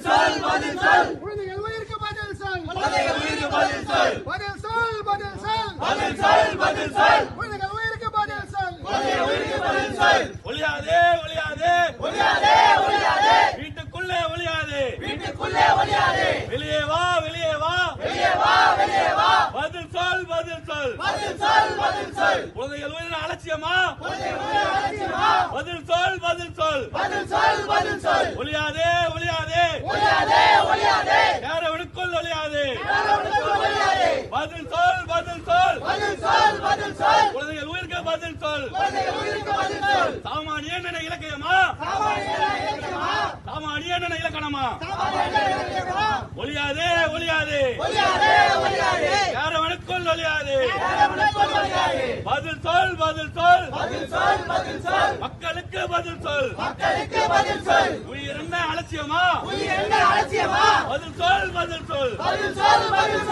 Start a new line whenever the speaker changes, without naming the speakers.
சொல் பதில் சொல்
குழந்தைகள் உயிருக்கு பதில் சொல்
குழந்தைகள் உயிருக்கு பதில் சொல்
பதில் சொல் பதில் சொல்
பதில் சொல் பதில் சொல்
குழந்தைகள் உயிருக்கு பதில் சொல்
குழந்தைகள் உயிருக்கு பதில் சொல்
ஒளியாதே ஒளியாதே
ஒளியாதே ஒளியாதே
வீட்டுக்குள்ளே ஒளியாதே
வீட்டுக்குள்ளே ஒளியாதே
வெளியே வா வெளியே வா
வெளியே வா வெளியே வா
பதில் சொல் பதில் சொல்
பதில் சொல் பதில் சொல்
குழந்தைகள் உயிரின் அலட்சியமா
குழந்தைகள் உயிரை அலட்சியமா
பதில் சொல் பதில் சொல்
பதில் சொல் பதில் சொல்
ஒளியாதே ஒளியாதே
ஒளியாதே ஒளியாதே
யாரவனுக்குள் ஒளியாதே
யாரவனுக்குள் ஒளியாதே
பதில் சொல் பதில் சொல்
பதில் சொல் பதில் சொல்
குழந்தைகள் உயிருக்கு பதில் சொல்
குழந்தைகள் உயிருக்கு பதில் சொல்
சாமானியன் என இலக்கியமா
சாமானியன இலக்கியமா
சாமானியன் என இலக்கணமா
சாமானியன இலக்கியமா
ஒளியாதே ஒளியாதே
ஒளியாதே ஒளியாதே
யாரவனுக்குள் ஒளியாதே
யாரவனுக்குள் ஒளியாதே
பதில் சொல் பதில் சொல்
பதில் சொல் பதில் சொல்
மக்களுக்கு பதில் சொல்
மக்களுக்கு பதில் சொல்
உயிர் என்ன அலட்சியமா
உயிர் என்ன அலட்சியமா
பதில் சொல் பதில் சொல்
பதில் சொல் பதில்